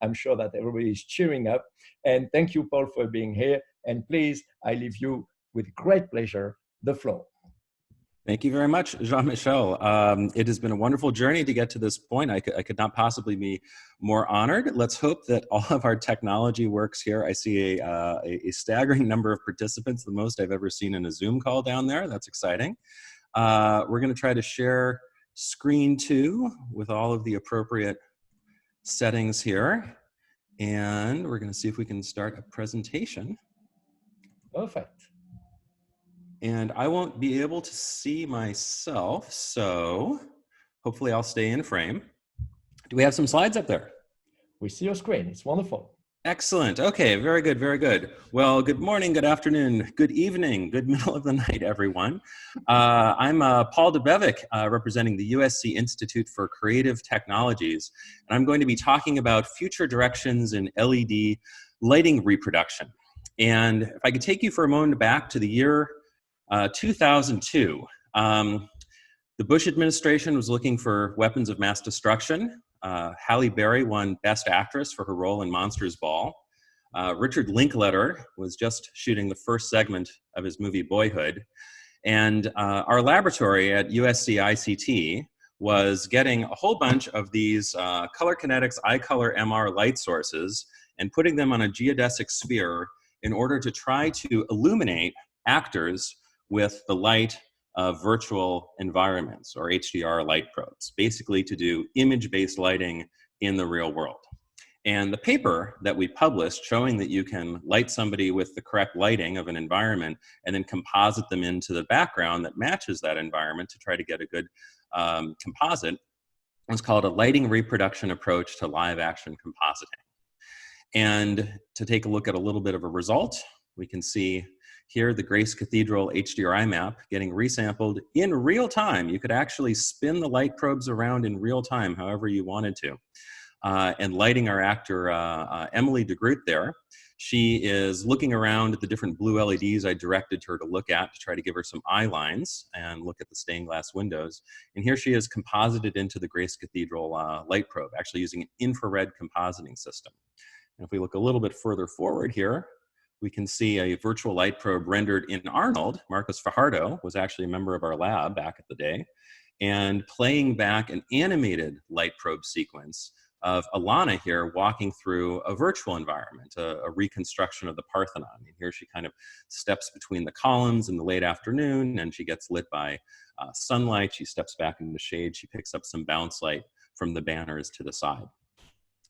I'm sure that everybody is cheering up. And thank you, Paul, for being here. And please, I leave you with great pleasure the floor. Thank you very much, Jean-Michel. It has been a wonderful journey to get to this point. I could not possibly be more honored. Let's hope that all of our technology works here. I see a staggering number of participants, the most I've ever seen in a Zoom call down there. That's exciting. We're going to try to share screen 2 with all of the appropriate settings here. And we're going to see if we can start a presentation. Perfect. And I won't be able to see myself, so hopefully I'll stay in frame. Do we have some slides up there? We see your screen. It's wonderful. Excellent. Okay, very good, very good. Well, good morning, good afternoon, good evening, good middle of the night, everyone. I'm Paul Dubovik, representing the USC Institute for Creative Technologies, and I'm going to be talking about future directions in LED lighting reproduction. And if I could take you for a moment back to the year 2002, the Bush administration was looking for weapons of mass destruction. Halle Berry won Best Actress for her role in Monsters Ball. Richard Linklater was just shooting the first segment of his movie Boyhood. And our laboratory at USC ICT was getting a whole bunch of these Color Kinetics iColor MR light sources and putting them on a geodesic sphere in order to try to illuminate actors with the light of virtual environments, or HDR light probes, basically to do image-based lighting in the real world. And the paper that we published showing that you can light somebody with the correct lighting of an environment and then composite them into the background that matches that environment to try to get a good composite was called a lighting reproduction approach to live action compositing. And to take a look at a little bit of a result, we can see here the Grace Cathedral HDRI map getting resampled in real time. You could actually spin the light probes around in real time, however you wanted to. And lighting our actor, Emily DeGroot there. She is looking around at the different blue LEDs I directed her to look at to try to give her some eye lines and look at the stained glass windows. And here she is composited into the Grace Cathedral light probe, actually using an infrared compositing system. And if we look a little bit further forward here, we can see a virtual light probe rendered in Arnold. Marcos Fajardo was actually a member of our lab back at the day, and playing back an animated light probe sequence of Alana here walking through a virtual environment, a reconstruction of the Parthenon. And here she kind of steps between the columns in the late afternoon, and she gets lit by sunlight. She steps back into the shade. She picks up some bounce light from the banners to the side.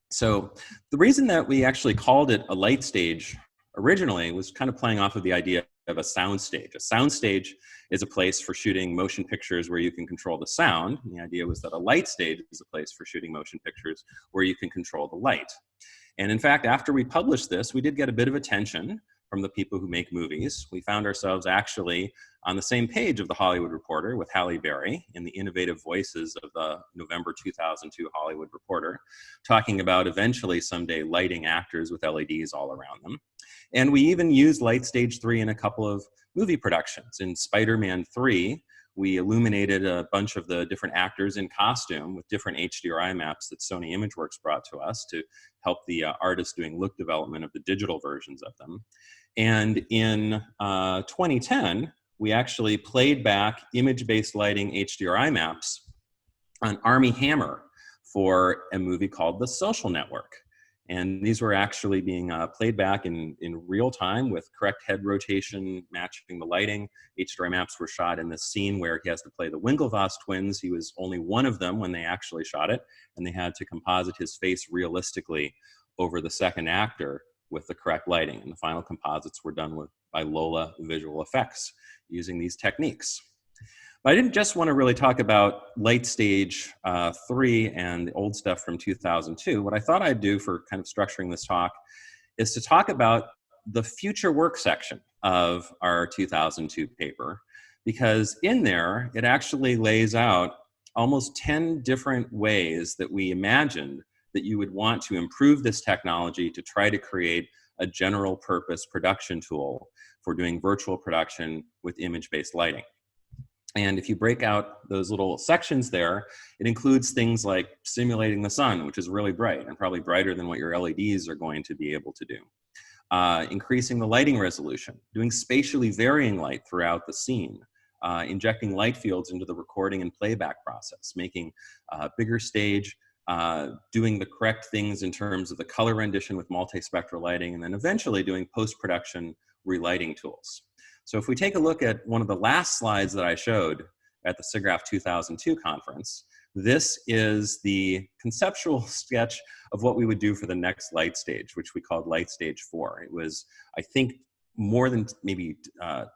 So the reason that we actually called it a light stage originally was kind of playing off of the idea of a sound stage. A sound stage is a place for shooting motion pictures where you can control the sound. And the idea was that a light stage is a place for shooting motion pictures where you can control the light. And in fact, after we published this, we did get a bit of attention from the people who make movies. We found ourselves actually on the same page of the Hollywood Reporter with Halle Berry in the innovative voices of the November 2002 Hollywood Reporter, talking about eventually someday lighting actors with LEDs all around them. And we even used Light Stage 3 in a couple of movie productions. In Spider-Man 3, we illuminated a bunch of the different actors in costume with different HDRI maps that Sony ImageWorks brought to us to help the artists doing look development of the digital versions of them. And in 2010, we actually played back image-based lighting HDRI maps on Armie Hammer for a movie called The Social Network. And these were actually being played back in real time with correct head rotation, matching the lighting. HDRI maps were shot in this scene where he has to play the Winklevoss twins. He was only one of them when they actually shot it, and they had to composite his face realistically over the second actor with the correct lighting. And the final composites were done by Lola Visual Effects using these techniques. But I didn't just want to really talk about Light Stage 3 and the old stuff from 2002. What I thought I'd do for kind of structuring this talk is to talk about the future work section of our 2002 paper, because in there, it actually lays out almost 10 different ways that we imagined that you would want to improve this technology to try to create a general purpose production tool for doing virtual production with image-based lighting. And if you break out those little sections there, it includes things like simulating the sun, which is really bright and probably brighter than what your LEDs are going to be able to do. Increasing the lighting resolution, doing spatially varying light throughout the scene, injecting light fields into the recording and playback process, making a bigger stage, doing the correct things in terms of the color rendition with multispectral lighting, and then eventually doing post-production relighting tools. So if we take a look at one of the last slides that I showed at the SIGGRAPH 2002 conference, this is the conceptual sketch of what we would do for the next light stage, which we called Light Stage 4. It was, I think, more than maybe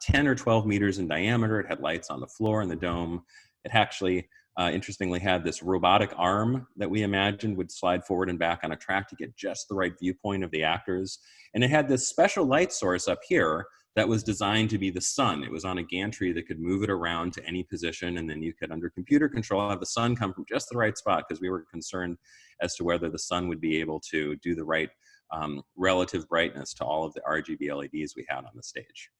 10 or 12 meters in diameter. It had lights on the floor and the dome. It actually, interestingly, had this robotic arm that we imagined would slide forward and back on a track to get just the right viewpoint of the actors. And it had this special light source up here that was designed to be the sun. It was on a gantry that could move it around to any position, and then you could, under computer control, have the sun come from just the right spot, because we were concerned as to whether the sun would be able to do the right relative brightness to all of the RGB LEDs we had on the stage.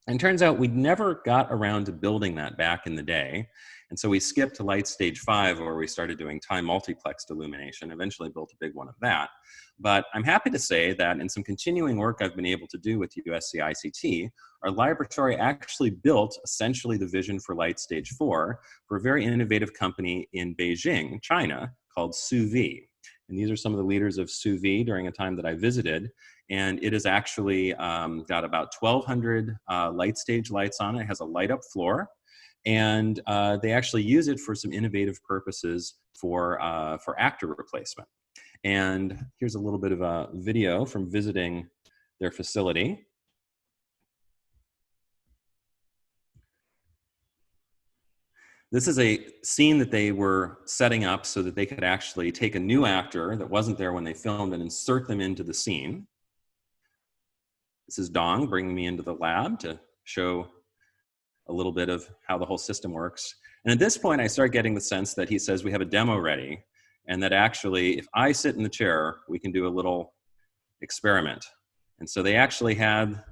And turns out we never got around to building that back in the day. And so we skipped to Light Stage 5, where we started doing time multiplexed illumination, eventually built a big one of that. But I'm happy to say that in some continuing work I've been able to do with USC ICT, our laboratory actually built essentially the vision for Light Stage 4 for a very innovative company in Beijing, China, called SUV. And these are some of the leaders of SUV during a time that I visited. And it has actually got about 1,200 light stage lights on it. It has a light up floor. And they actually use it for some innovative purposes for actor replacement. And here's a little bit of a video from visiting their facility. This is a scene that they were setting up so that they could actually take a new actor that wasn't there when they filmed and insert them into the scene. This is Dong bringing me into the lab to show a little bit of how the whole system works. And at this point, I start getting the sense that he says we have a demo ready, and that actually, if I sit in the chair, we can do a little experiment. And so they actually had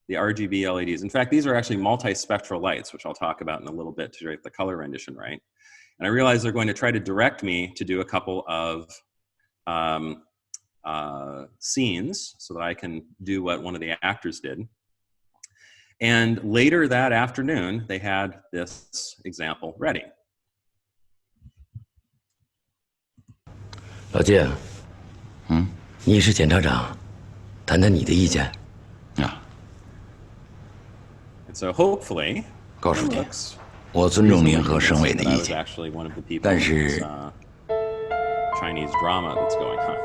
the RGB LEDs. In fact, these are actually multispectral lights, which I'll talk about in a little bit to get the color rendition right. And I realize they're going to try to direct me to do a couple of scenes so that I can do what one of the actors did. And later that afternoon, they had this example ready. 老介，你是检察长，谈谈你的意见。 And so hopefully, 告诉你，我尊重您和省委的意见， 但是 Chinese drama that's going on.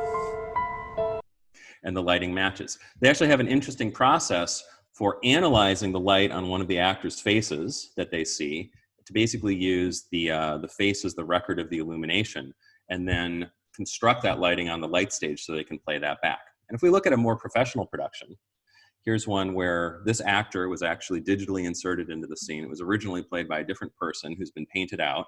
And the lighting matches. They actually have an interesting process for analyzing the light on one of the actors' faces that they see to basically use the face as the record of the illumination, and then construct that lighting on the light stage so they can play that back. And if we look at a more professional production, here's one where this actor was actually digitally inserted into the scene. It was originally played by a different person who's been painted out.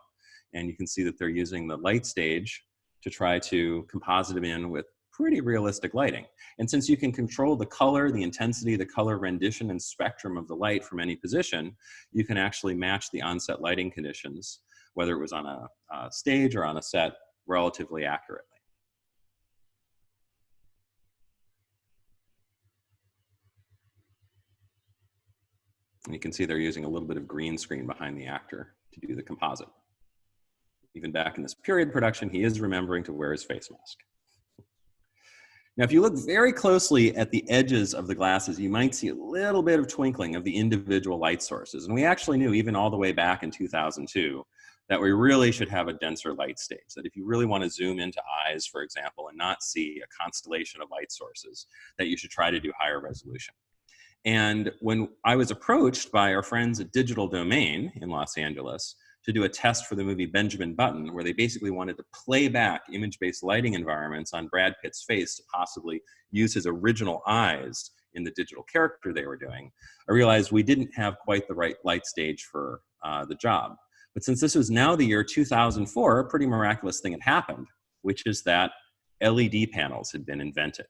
And you can see that they're using the light stage to try to composite him in with pretty realistic lighting. And since you can control the color, the intensity, the color rendition, and spectrum of the light from any position, you can actually match the on-set lighting conditions, whether it was on a stage or on a set, relatively accurately. And you can see they're using a little bit of green screen behind the actor to do the composite. Even back in this period production, he is remembering to wear his face mask. Now, if you look very closely at the edges of the glasses, you might see a little bit of twinkling of the individual light sources. And we actually knew, even all the way back in 2002, that we really should have a denser light stage. That if you really want to zoom into eyes, for example, and not see a constellation of light sources, that you should try to do higher resolution. And when I was approached by our friends at Digital Domain in Los Angeles to do a test for the movie Benjamin Button, where they basically wanted to play back image-based lighting environments on Brad Pitt's face to possibly use his original eyes in the digital character they were doing, I realized we didn't have quite the right light stage for the job. But since this was now the year 2004, a pretty miraculous thing had happened, which is that LED panels had been invented.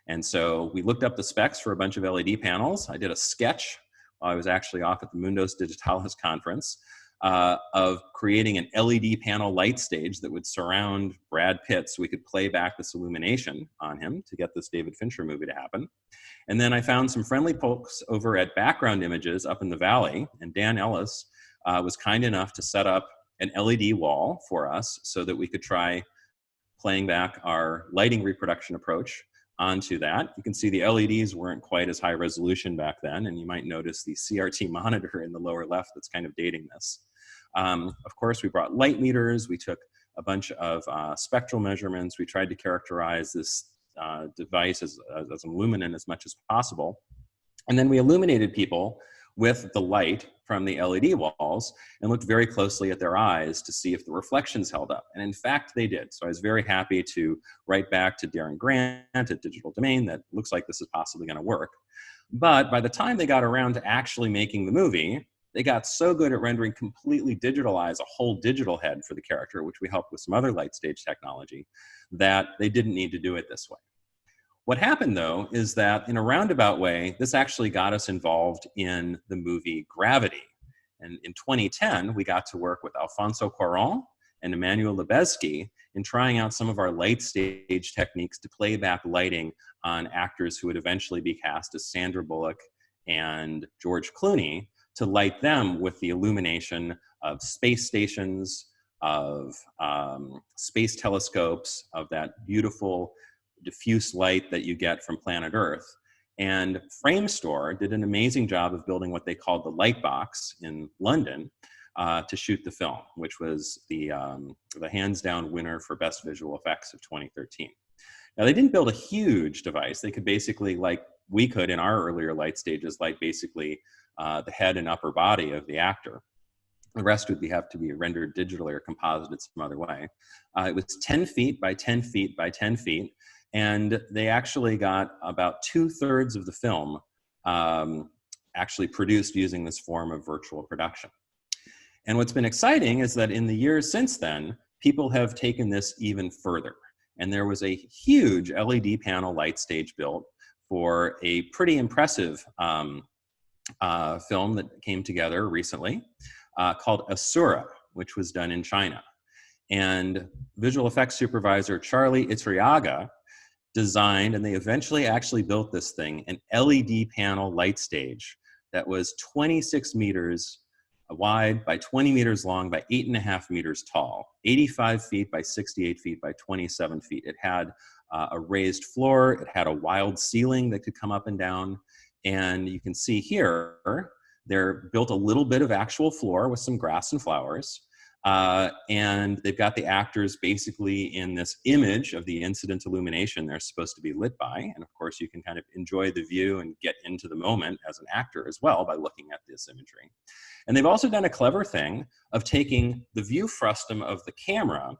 And so we looked up the specs for a bunch of LED panels. I did a sketch while I was actually off at the Mundos Digitalis conference of creating an LED panel light stage that would surround Brad Pitt so we could play back this illumination on him to get this David Fincher movie to happen. And then I found some friendly folks over at Background Images up in the Valley, and Dan Ellis was kind enough to set up an LED wall for us so that we could try playing back our lighting reproduction approach onto that. You can see the LEDs weren't quite as high resolution back then, and you might notice the CRT monitor in the lower left that's kind of dating this. Of course, we brought light meters. We took a bunch of spectral measurements. We tried to characterize this device as luminant as much as possible. And then we illuminated people with the light from the LED walls and looked very closely at their eyes to see if the reflections held up. And in fact, they did. So I was very happy to write back to Darren Grant at Digital Domain that looks like this is possibly going to work. But by the time they got around to actually making the movie, they got so good at rendering completely digitalized a whole digital head for the character, which we helped with some other light stage technology, that they didn't need to do it this way. What happened, though, is that in a roundabout way, this actually got us involved in the movie Gravity. And in 2010, we got to work with Alfonso Cuarón and Emmanuel Lubezki in trying out some of our light stage techniques to play back lighting on actors who would eventually be cast as Sandra Bullock and George Clooney, to light them with the illumination of space stations, of space telescopes, of that beautiful diffuse light that you get from planet Earth. And Framestore did an amazing job of building what they called the light box in London to shoot the film, which was the hands down winner for best visual effects of 2013. Now, they didn't build a huge device. They could basically, like we could in our earlier light stages, light basically the head and upper body of the actor. The rest would have to be rendered digitally or composited some other way. It was 10 feet by 10 feet by 10 feet. And they actually got about 2/3 of the film actually produced using this form of virtual production. And what's been exciting is that in the years since then, people have taken this even further. And there was a huge LED panel light stage built for a pretty impressive film that came together recently called Asura, which was done in China. And visual effects supervisor Charlie Iturriaga designed, and they eventually actually built this thing, an LED panel light stage that was 26 meters wide by 20 meters long by 8.5 meters tall, 85 feet by 68 feet by 27 feet. It had a raised floor. It had a wild ceiling that could come up and down. And you can see here, they're built a little bit of actual floor with some grass and flowers. And they've got the actors basically in this image of the incident illumination they're supposed to be lit by. And of course, you can kind of enjoy the view and get into the moment as an actor as well by looking at this imagery. And they've also done a clever thing of taking the view frustum of the camera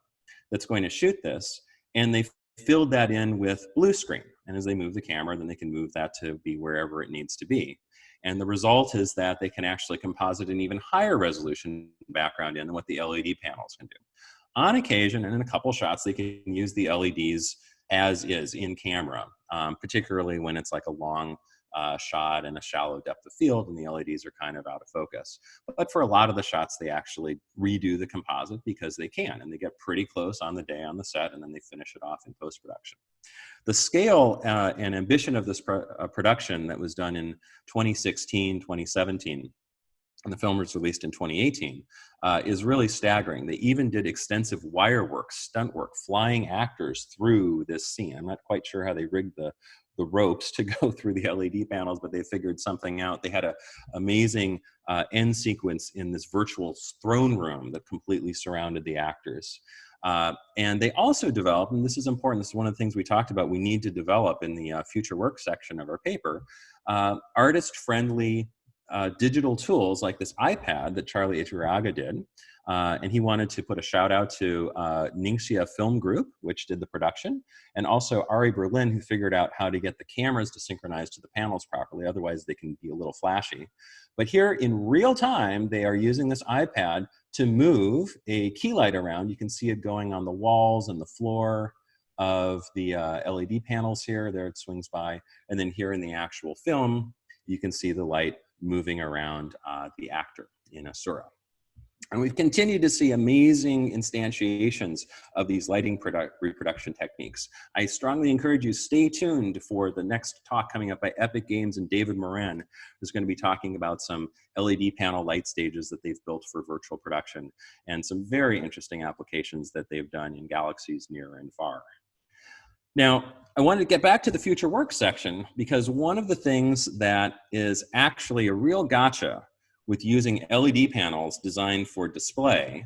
that's going to shoot this, and they filled that in with blue screen. And as they move the camera, then they can move that to be wherever it needs to be. And the result is that they can actually composite an even higher resolution background in than what the LED panels can do. On occasion, and in a couple shots, they can use the LEDs as is in camera, particularly when it's like a long shot and a shallow depth of field and the LEDs are kind of out of focus. But for a lot of the shots, they actually redo the composite because they can, and they get pretty close on the day on the set, and then they finish it off in post-production. The scale and ambition of this production that was done in 2016, 2017, and the film was released in 2018, is really staggering. They even did extensive wire work, stunt work, flying actors through this scene. I'm not quite sure how they rigged the ropes to go through the LED panels, but they figured something out. They had an amazing end sequence in this virtual throne room that completely surrounded the actors. And they also developed, and this is important, this is one of the things we talked about, we need to develop in the future work section of our paper, artist-friendly digital tools like this iPad that Charlie Iturriaga did. And he wanted to put a shout out to Ningxia Film Group, which did the production, and also Ari Berlin, who figured out how to get the cameras to synchronize to the panels properly. Otherwise, they can be a little flashy. But here in real time, they are using this iPad to move a key light around. You can see it going on the walls and the floor of the LED panels here. There it swings by. And then here in the actual film, you can see the light moving around the actor in Asura. And we've continued to see amazing instantiations of these lighting reproduction techniques. I strongly encourage you, stay tuned for the next talk coming up by Epic Games and David Moran, who's going to be talking about some LED panel light stages that they've built for virtual production and some very interesting applications that they've done in galaxies near and far. Now, I wanted to get back to the future work section because one of the things that is actually a real gotcha with using LED panels designed for display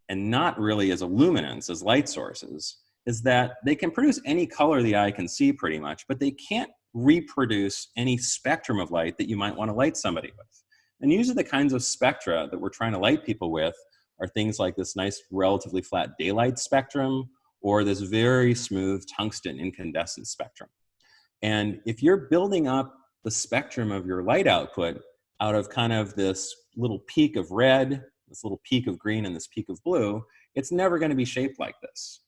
and not really as illuminants, as light sources, is that they can produce any color the eye can see pretty much, but they can't reproduce any spectrum of light that you might want to light somebody with. And usually the kinds of spectra that we're trying to light people with are things like this nice relatively flat daylight spectrum or this very smooth tungsten incandescent spectrum. And if you're building up the spectrum of your light output out of kind of this little peak of red, this little peak of green, and this peak of blue, it's never going to be shaped like this.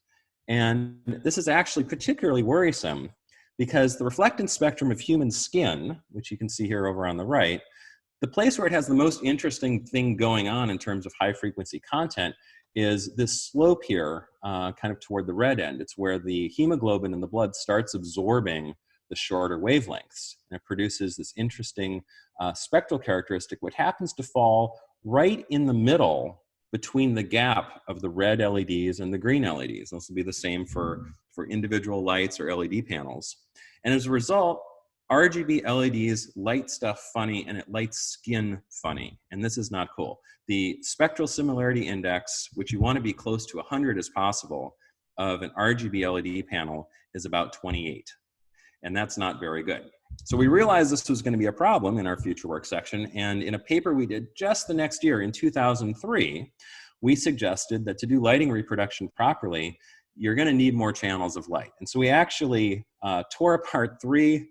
And this is actually particularly worrisome because the reflectance spectrum of human skin, which you can see here over on the right, the place where it has the most interesting thing going on in terms of high frequency content is this slope here, kind of toward the red end. It's where the hemoglobin in the blood starts absorbing the shorter wavelengths, and it produces this interesting spectral characteristic, which happens to fall right in the middle between the gap of the red LEDs and the green LEDs. This will be the same for individual lights or LED panels. And as a result, RGB LEDs light stuff funny and it lights skin funny, and this is not cool. The spectral similarity index, which you want to be close to 100 as possible, of an RGB LED panel is about 28. And that's not very good. So we realized this was going to be a problem in our future work section, and in a paper we did just the next year in 2003, we suggested that to do lighting reproduction properly, you're going to need more channels of light. And so we actually tore apart 3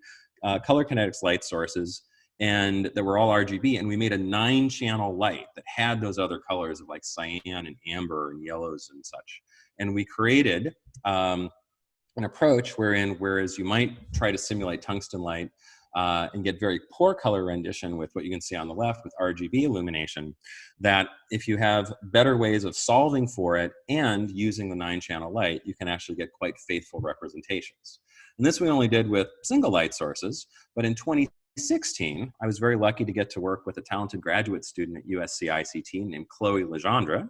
color kinetics light sources and that were all RGB, and we made a 9-channel light that had those other colors of like cyan and amber and yellows and such. And we created an approach whereas you might try to simulate tungsten light and get very poor color rendition with what you can see on the left with RGB illumination, that if you have better ways of solving for it and using the 9-channel light, you can actually get quite faithful representations. And this we only did with single light sources, but in 2016, I was very lucky to get to work with a talented graduate student at USC ICT named Chloe Legendre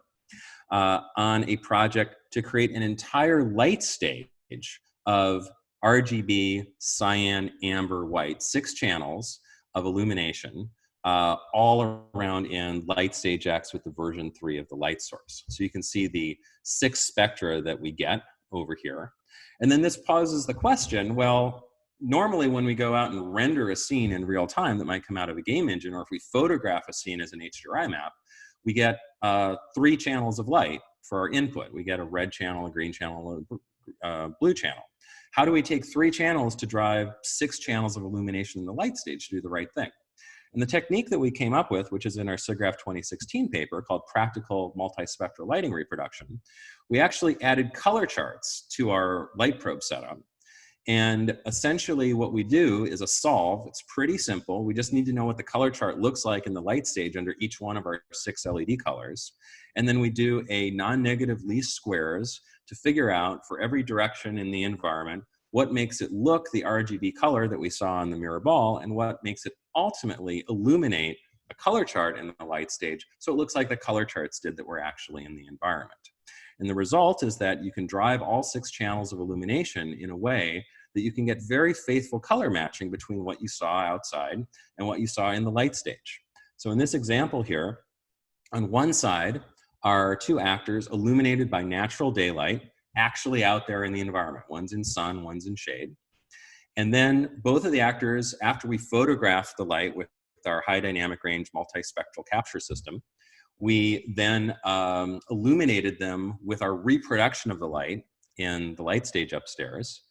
on a project to create an entire light stage of RGB, cyan, amber, white, 6 channels of illumination all around in Light Stage X with the version 3 of the light source. So you can see the 6 spectra that we get over here. And then this poses the question, well, normally when we go out and render a scene in real time that might come out of a game engine, or if we photograph a scene as an HDRI map, we get 3 channels of light for our input. We get a red channel, a green channel, a blue channel. How do we take 3 channels to drive 6 channels of illumination in the light stage to do the right thing? And the technique that we came up with, which is in our SIGGRAPH 2016 paper called Practical Multispectral Lighting Reproduction, we actually added color charts to our light probe setup. And essentially what we do is a solve. It's pretty simple. We just need to know what the color chart looks like in the light stage under each one of our 6 LED colors. And then we do a non-negative least squares to figure out for every direction in the environment what makes it look the RGB color that we saw on the mirror ball and what makes it ultimately illuminate a color chart in the light stage so it looks like the color charts did that were actually in the environment. And the result is that you can drive all 6 channels of illumination in a way that you can get very faithful color matching between what you saw outside and what you saw in the light stage. So in this example here, on one side are 2 actors illuminated by natural daylight, actually out there in the environment. One's in sun, one's in shade. And then both of the actors, after we photographed the light with our high dynamic range multispectral capture system, we then illuminated them with our reproduction of the light in the light stage upstairs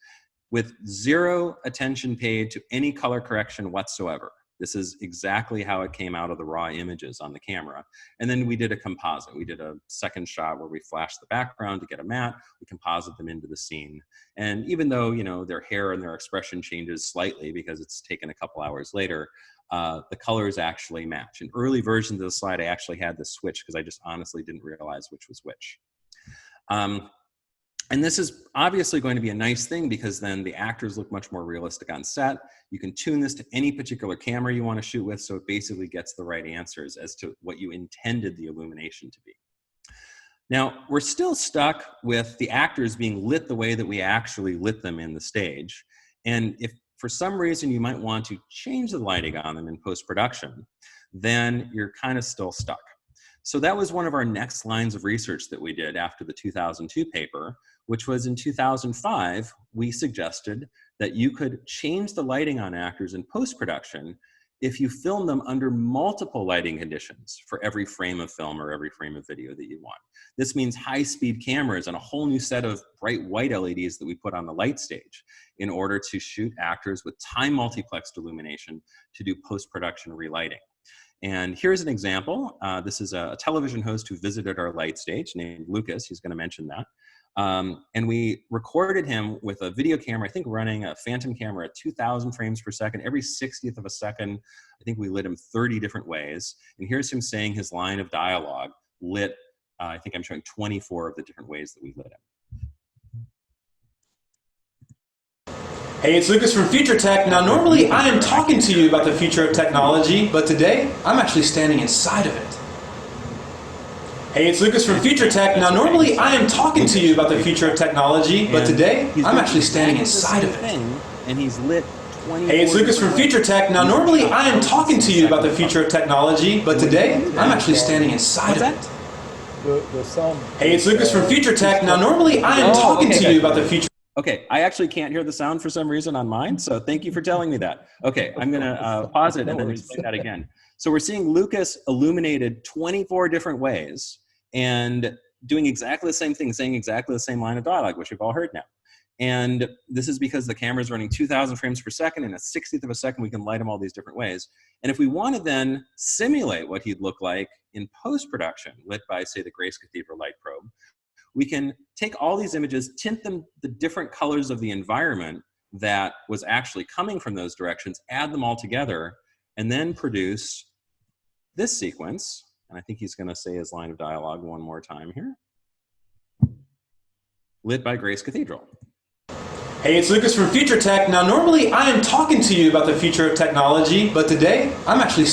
with 0 attention paid to any color correction whatsoever. This is exactly how it came out of the raw images on the camera. And then we did a composite. We did a second shot where we flashed the background to get a matte. We composite them into the scene. And even though, you know, their hair and their expression changes slightly because it's taken a couple hours later, the colors actually match. In early versions of the slide, I actually had this switch because I just honestly didn't realize which was which. And this is obviously going to be a nice thing because then the actors look much more realistic on set. You can tune this to any particular camera you want to shoot with, so it basically gets the right answers as to what you intended the illumination to be. Now, we're still stuck with the actors being lit the way that we actually lit them in the stage. And if for some reason you might want to change the lighting on them in post-production, then you're kind of still stuck. So that was one of our next lines of research that we did after the 2002 paper, which was in 2005, we suggested that you could change the lighting on actors in post-production if you film them under multiple lighting conditions for every frame of film or every frame of video that you want. This means high-speed cameras and a whole new set of bright white LEDs that we put on the light stage in order to shoot actors with time multiplexed illumination to do post-production relighting. And here's an example. This is a television host who visited our light stage named Lucas. He's going to mention that. And we recorded him with a video camera, I think running a Phantom camera at 2,000 frames per second. Every 60th of a second, I think we lit him 30 different ways. And here's him saying his line of dialogue lit, I think I'm showing 24 of the different ways that we lit him. Hey, it's Lucas from Future Tech. Now, normally I am talking to you about the future of technology, but today I'm actually standing inside of it. Hey, it's Lucas from Future Tech. Now, normally I am talking to you about the future of technology, but today I'm actually standing inside of it. And he's lit 24. Hey, it's Lucas from Future Tech. Now, normally I am talking to you about the future of technology, but today I'm actually standing inside of it. The sound. Hey, it's Lucas from Future Tech. Now, normally I am talking to you about the future. Okay, I actually can't hear the sound for some reason on mine, so thank you for telling me that. Okay, I'm gonna pause it and then explain that again. So we're seeing Lucas illuminated 24 different ways and doing exactly the same thing, saying exactly the same line of dialogue, which you've all heard now. And this is because the camera is running 2,000 frames per second, and a 60th of a second we can light him all these different ways. And if we want to then simulate what he'd look like in post-production, lit by, say, the Grace Cathedral light probe, we can take all these images, tint them the different colors of the environment that was actually coming from those directions, add them all together, and then produce this sequence. And I think he's going to say his line of dialogue one more time here. Lit by Grace Cathedral. Hey, it's Lucas from Future Tech. Now, normally I am talking to you about the future of technology, but today I'm actually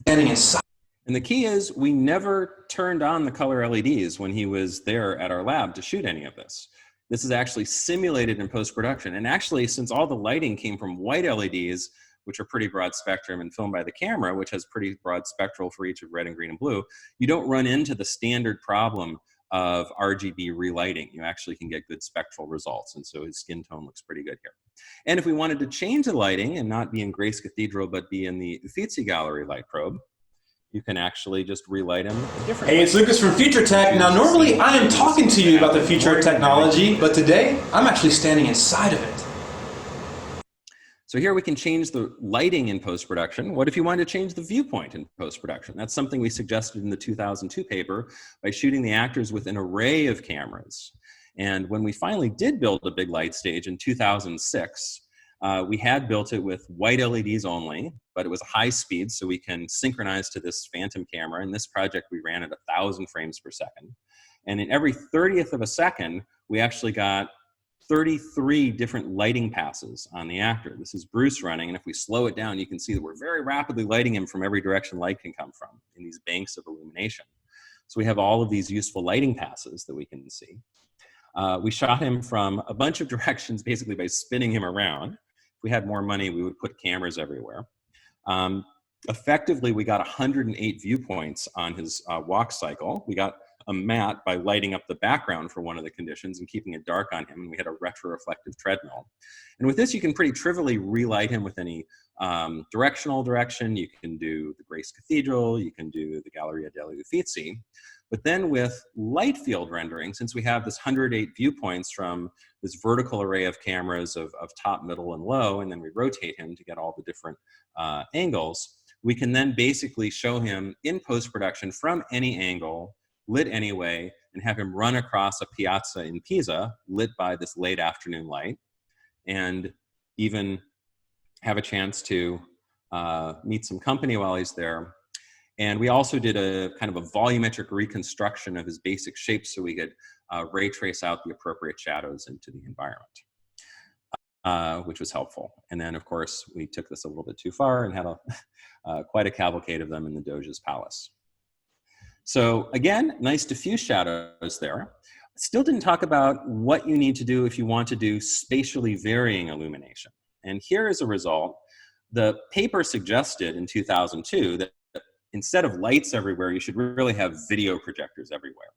standing inside. And the key is we never turned on the color LEDs when he was there at our lab to shoot any of this. This is actually simulated in post-production. And actually, since all the lighting came from white LEDs, which are pretty broad spectrum, and filmed by the camera, which has pretty broad spectral for each of red and green and blue, you don't run into the standard problem of RGB relighting. You actually can get good spectral results. And so his skin tone looks pretty good here. And if we wanted to change the lighting and not be in Grace Cathedral, but be in the Uffizi Gallery light probe, you can actually just relight him a different way. Hey, it's Lucas from Future Tech. Now, normally I am talking to you about the future of technology, but today I'm actually standing inside of it. So here we can change the lighting in post-production. What if you wanted to change the viewpoint in post-production? That's something we suggested in the 2002 paper by shooting the actors with an array of cameras. And when we finally did build a big light stage in 2006, we had built it with white LEDs only, but it was high speed, so we can synchronize to this Phantom camera. In this project, we ran at 1,000 frames per second. And in every 30th of a second, we actually got 33 different lighting passes on the actor. This is Bruce running, and if we slow it down, you can see that we're very rapidly lighting him from every direction light can come from in these banks of illumination. So we have all of these useful lighting passes that we can see. We shot him from a bunch of directions, basically by spinning him around. If we had more money, we would put cameras everywhere. Effectively, we got 108 viewpoints on his walk cycle. We got a matte by lighting up the background for one of the conditions and keeping it dark on him, and we had a retroreflective treadmill. And with this, you can pretty trivially relight him with any directional direction. You can do the Grace Cathedral, you can do the Galleria degli Uffizi. But then with light field rendering, since we have this 108 viewpoints from this vertical array of cameras of top, middle, and low, and then we rotate him to get all the different angles, we can then basically show him in post-production from any angle, lit anyway, and have him run across a piazza in Pisa, lit by this late afternoon light, and even have a chance to meet some company while he's there. And we also did a kind of a volumetric reconstruction of his basic shapes so we could ray trace out the appropriate shadows into the environment, which was helpful. And then, of course, we took this a little bit too far and had quite a cavalcade of them in the Doge's palace. So again, nice diffuse shadows there. Still didn't talk about what you need to do if you want to do spatially varying illumination. And here is a result. The paper suggested in 2002 that instead of lights everywhere, you should really have video projectors everywhere.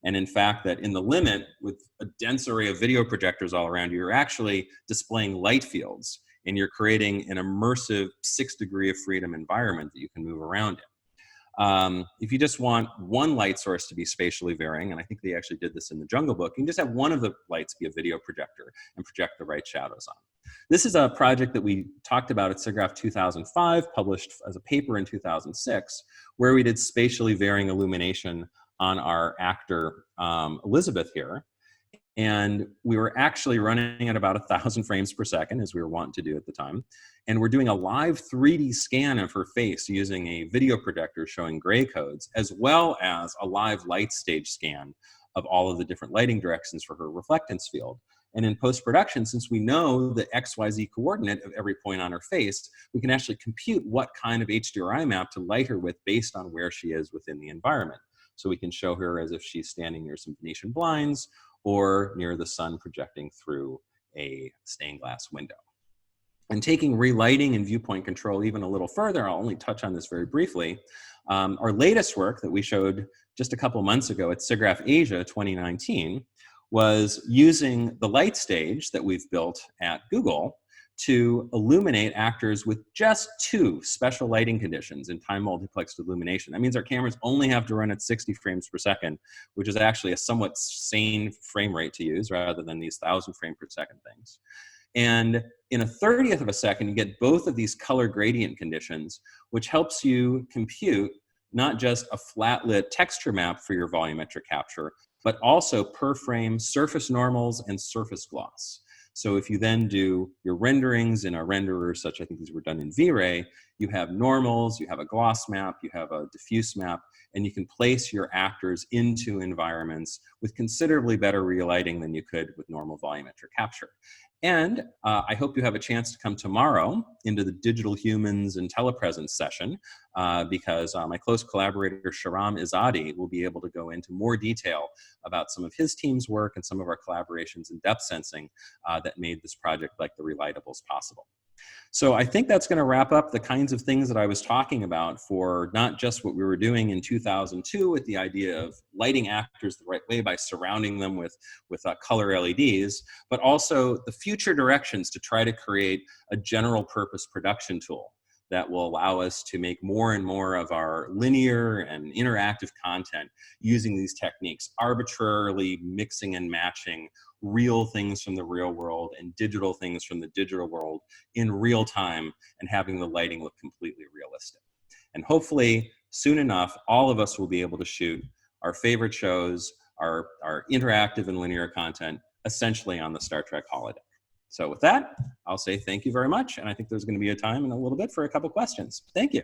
And in fact, that in the limit, with a dense array of video projectors all around you, you're actually displaying light fields, and you're creating an immersive 6 degree of freedom environment that you can move around in. If you just want one light source to be spatially varying, and I think they actually did this in the Jungle Book, you can just have one of the lights be a video projector and project the right shadows on. This is a project that we talked about at SIGGRAPH 2005, published as a paper in 2006, where we did spatially varying illumination on our actor, Elizabeth here. And we were actually running at about 1,000 frames per second, as we were wanting to do at the time. And we're doing a live 3D scan of her face using a video projector showing gray codes, as well as a live light stage scan of all of the different lighting directions for her reflectance field. And in post-production, since we know the XYZ coordinate of every point on her face, we can actually compute what kind of HDRI map to light her with based on where she is within the environment. So we can show her as if she's standing near some Venetian blinds or near the sun projecting through a stained glass window. And taking relighting and viewpoint control even a little further, I'll only touch on this very briefly. Our latest work that we showed just a couple months ago at SIGGRAPH Asia 2019 was using the light stage that we've built at Google to illuminate actors with just 2 special lighting conditions in time multiplexed illumination. That means our cameras only have to run at 60 frames per second, which is actually a somewhat sane frame rate to use rather than these 1,000 frame per second things. And in a 1/30th of a second, you get both of these color gradient conditions, which helps you compute not just a flat lit texture map for your volumetric capture, but also per frame surface normals and surface gloss. So if you then do your renderings in a renderer, such I think these were done in V-Ray, you have normals, you have a gloss map, you have a diffuse map, and you can place your actors into environments with considerably better relighting than you could with normal volumetric capture. And I hope you have a chance to come tomorrow into the Digital Humans and Telepresence session because my close collaborator, Shahram Izadi, will be able to go into more detail about some of his team's work and some of our collaborations in depth sensing that made this project like the Relightables possible. So I think that's going to wrap up the kinds of things that I was talking about for not just what we were doing in 2002 with the idea of lighting actors the right way by surrounding them with color LEDs, but also the future directions to try to create a general purpose production tool that will allow us to make more and more of our linear and interactive content using these techniques, arbitrarily mixing and matching real things from the real world and digital things from the digital world in real time and having the lighting look completely realistic. And hopefully soon enough, all of us will be able to shoot our favorite shows, our interactive and linear content, essentially on the Star Trek holodeck. So with that, I'll say thank you very much. And I think there's going to be a time in a little bit for a couple questions. Thank you.